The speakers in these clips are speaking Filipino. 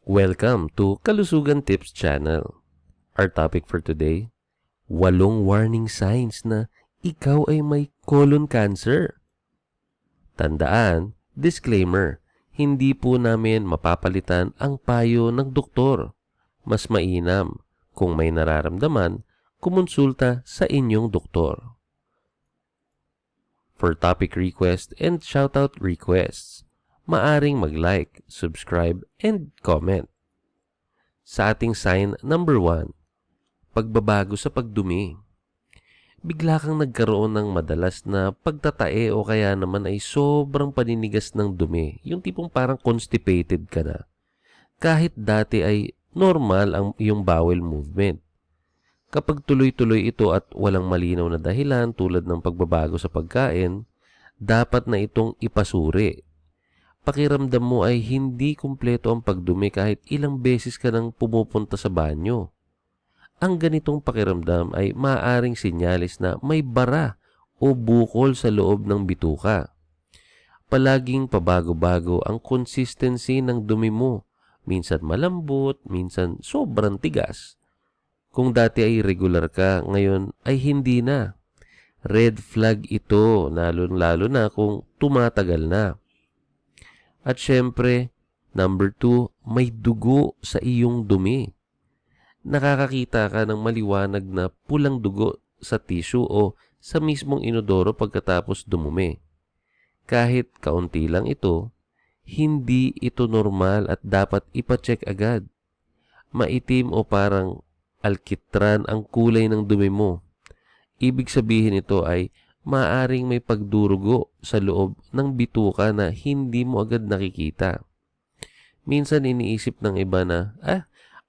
Welcome to Kalusugan Tips Channel. Our topic for today, 8 warning signs na ikaw ay may colon cancer. Tandaan, disclaimer, hindi po namin mapapalitan ang payo ng doktor. Mas mainam kung may nararamdaman, kumonsulta sa inyong doktor. For topic request and shoutout requests, maaring mag-like, subscribe, and comment. Sa ating sign number 1, pagbabago sa pagdumi. Bigla kang nagkaroon ng madalas na pagtatae o kaya naman ay sobrang paninigas ng dumi. Yung tipong parang constipated ka na. Kahit dati ay normal ang iyong bowel movement. Kapag tuloy-tuloy ito at walang malinaw na dahilan tulad ng pagbabago sa pagkain, dapat na itong ipasuri. Pakiramdam mo ay hindi kumpleto ang pagdumi kahit ilang beses ka nang pumupunta sa banyo. Ang ganitong pakiramdam ay maaaring sinyalis na may bara o bukol sa loob ng bituka. Palaging pabago-bago ang consistency ng dumi mo. Minsan malambot, minsan sobrang tigas. Kung dati ay regular ka, ngayon ay hindi na. Red flag ito, lalo na kung tumatagal na. At syempre, number 2, may dugo sa iyong dumi. Nakakakita ka ng maliwanag na pulang dugo sa tissue o sa mismong inodoro pagkatapos dumumi. Kahit kaunti lang ito, hindi ito normal at dapat ipacheck agad. Maitim o parang alkitran ang kulay ng dumi mo. Ibig sabihin ito ay maaring may pagdurugo sa loob ng bituka na hindi mo agad nakikita. Minsan iniisip ng iba na,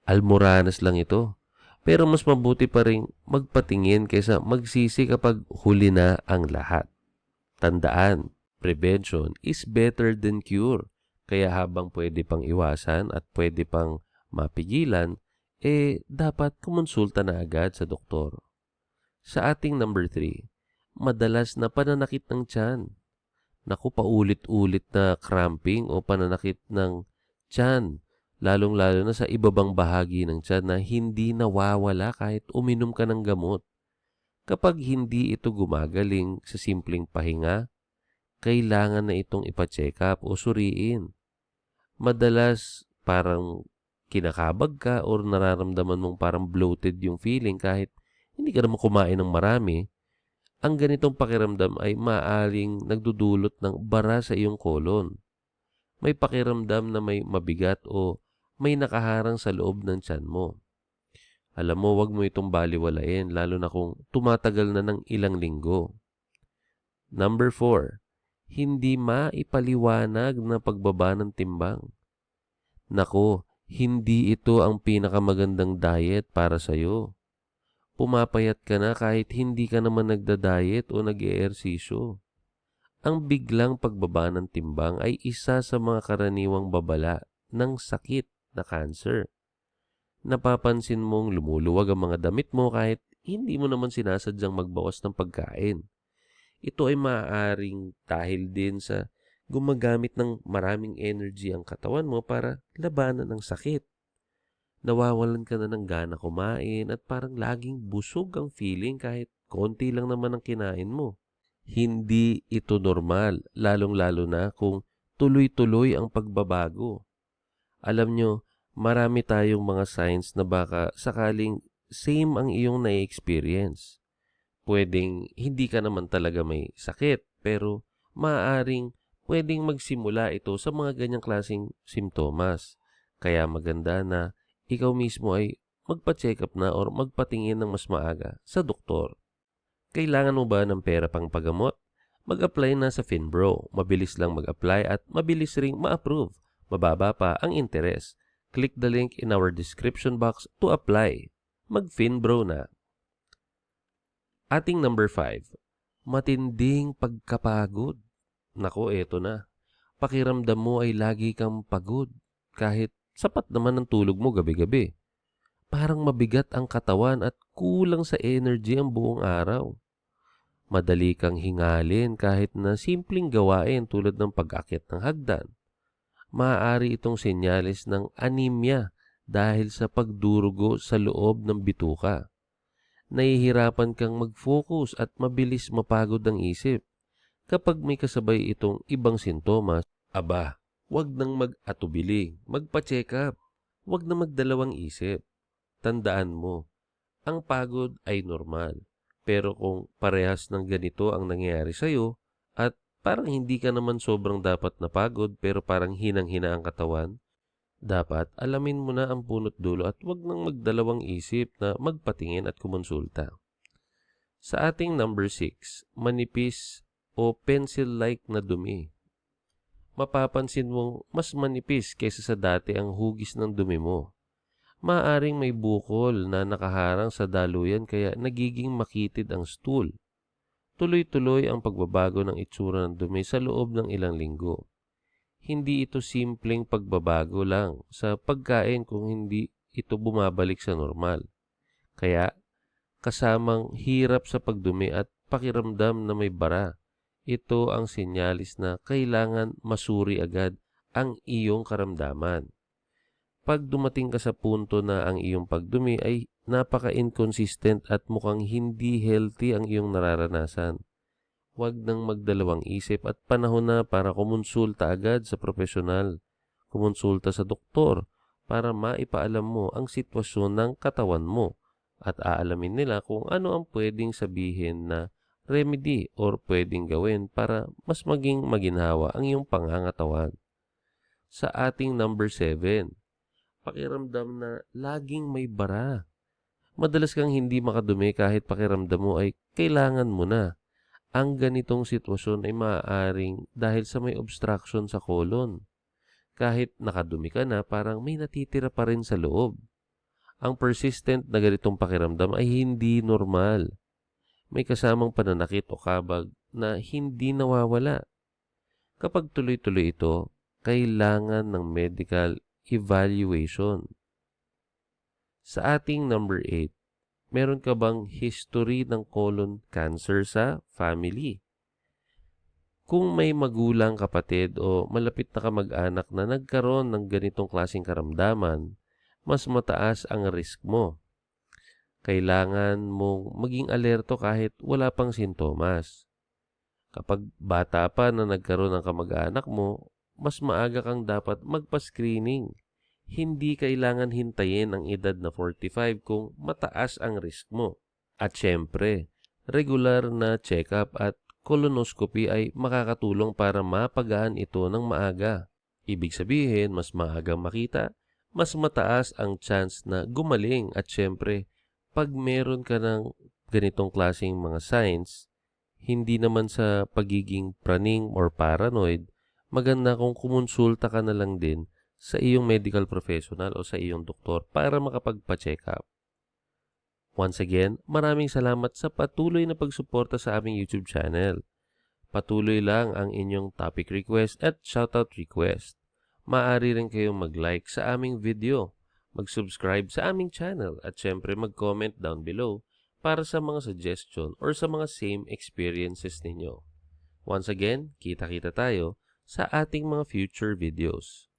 almoranas lang ito. Pero mas mabuti pa rin magpatingin kaysa magsisi kapag huli na ang lahat. Tandaan, prevention is better than cure. Kaya habang pwede pang iwasan at pwede pang mapigilan, dapat kumonsulta na agad sa doktor. Sa ating number 3, madalas na pananakit ng tiyan. Naku, paulit-ulit na cramping o pananakit ng tiyan, lalong-lalo na sa ibabang bahagi ng tiyan na hindi nawawala kahit uminom ka ng gamot. Kapag hindi ito gumagaling sa simpleng pahinga, kailangan na itong ipa-check up o suriin. Madalas parang kinakabag ka or nararamdaman mong parang bloated yung feeling kahit hindi ka naman kumain ng marami. Ang ganitong pakiramdam ay maaaring nagdudulot ng bara sa iyong kolon. May pakiramdam na may mabigat o may nakaharang sa loob ng tiyan mo. Alam mo, wag mo itong baliwalain lalo na kung tumatagal na ng ilang linggo. Number 4, hindi maipaliwanag na pagbaba ng timbang. Nako, hindi ito ang pinakamagandang diet para sa'yo. Pumapayat ka na kahit hindi ka naman nagda-diet o nag-eehersisyo. Ang biglang pagbaba ng timbang ay isa sa mga karaniwang babala ng sakit na cancer. Napapansin mong lumuluwag ang mga damit mo kahit hindi mo naman sinasadyang magbawas ng pagkain. Ito ay maaaring dahil din sa gumagamit ng maraming energy ang katawan mo para labanan ang sakit. Nawawalan ka na ng gana kumain at parang laging busog ang feeling kahit konti lang naman ang kinain mo. Hindi ito normal, lalong-lalo na kung tuloy-tuloy ang pagbabago. Alam nyo, marami tayong mga signs na baka sakaling same ang iyong na-experience. Pwedeng hindi ka naman talaga may sakit, pero maaaring pwedeng magsimula ito sa mga ganyang klaseng simptomas. Kaya maganda na ikaw mismo ay magpa-check up na or magpatingin ng mas maaga sa doktor. Kailangan mo ba ng pera pang pagamot? Mag-apply na sa Finbro. Mabilis lang mag-apply at mabilis ring ma-approve. Mababa pa ang interes. Click the link in our description box to apply. Mag-Finbro na. Ating number 5, matinding pagkapagod. Nako, eto na. Pakiramdam mo ay lagi kang pagod kahit sapat naman ang tulog mo gabi-gabi. Parang mabigat ang katawan at kulang sa energy ang buong araw. Madali kang hingalin kahit na simpleng gawain tulad ng pag-akyat ng hagdan. Maaari itong senyales ng anemia dahil sa pagdurugo sa loob ng bituka. Nahihirapan kang mag-focus at mabilis mapagod ang isip. Kapag may kasabay itong ibang sintomas, aba, wag nang mag-atubili, magpa-check up, wag na magdalawang isip. Tandaan mo, ang pagod ay normal. Pero kung parehas ng ganito ang nangyayari sa'yo at parang hindi ka naman sobrang dapat napagod pero parang hinang-hina ang katawan, dapat alamin mo na ang punot dulo at wag nang magdalawang isip na magpatingin at kumonsulta. Sa ating number 6, manipis o pencil-like na dumi. Mapapansin mong mas manipis kaysa sa dati ang hugis ng dumi mo. Maaring may bukol na nakaharang sa daluyan kaya nagiging makitid ang stool. Tuloy-tuloy ang pagbabago ng itsura ng dumi sa loob ng ilang linggo. Hindi ito simpleng pagbabago lang sa pagkain kung hindi ito bumabalik sa normal. Kaya, kasamang hirap sa pagdumi at pakiramdam na may bara, ito ang sinyalis na kailangan masuri agad ang iyong karamdaman. Pag dumating ka sa punto na ang iyong pagdumi ay napaka-inconsistent at mukhang hindi healthy ang iyong nararanasan, huwag nang magdalawang isip at panahon na para kumonsulta agad sa profesional. Kumonsulta sa doktor para maipaalam mo ang sitwasyon ng katawan mo at aalamin nila kung ano ang pwedeng sabihin na remedy or pwedeng gawin para mas maging maginhawa ang iyong pangangatawan. Sa ating number 7, pakiramdam na laging may bara. Madalas kang hindi makadumi kahit pakiramdam mo ay kailangan mo na. Ang ganitong sitwasyon ay maaaring dahil sa may obstruction sa colon. Kahit nakadumi ka na, parang may natitira pa rin sa loob. Ang persistent na ganitong pakiramdam ay hindi normal. May kasamang pananakit o kabag na hindi nawawala. Kapag tuloy-tuloy ito, kailangan ng medical evaluation. Sa ating number 8, meron ka bang history ng colon cancer sa family? Kung may magulang, kapatid o malapit na kamag-anak na nagkaroon ng ganitong klaseng karamdaman, mas mataas ang risk mo. Kailangan mong maging alerto kahit wala pang sintomas. Kapag bata pa na nagkaroon ng kamag-anak mo, mas maaga kang dapat magpa-screening. Hindi kailangan hintayin ang edad na 45 kung mataas ang risk mo. At syempre, regular na check-up at colonoscopy ay makakatulong para mapagaan ito ng maaga. Ibig sabihin, mas maagang makita, mas mataas ang chance na gumaling at syempre, pag meron ka ng ganitong klaseng mga signs, hindi naman sa pagiging praning or paranoid, maganda kung kumonsulta ka na lang din sa iyong medical professional o sa iyong doktor para makapagpa-check up. Once again, maraming salamat sa patuloy na pagsuporta sa aming YouTube channel. Patuloy lang ang inyong topic request at shoutout request. Maaari rin kayong mag-like sa aming video, mag-subscribe sa aming channel at syempre mag-comment down below para sa mga suggestion or sa mga same experiences ninyo. Once again, kita-kita tayo sa ating mga future videos.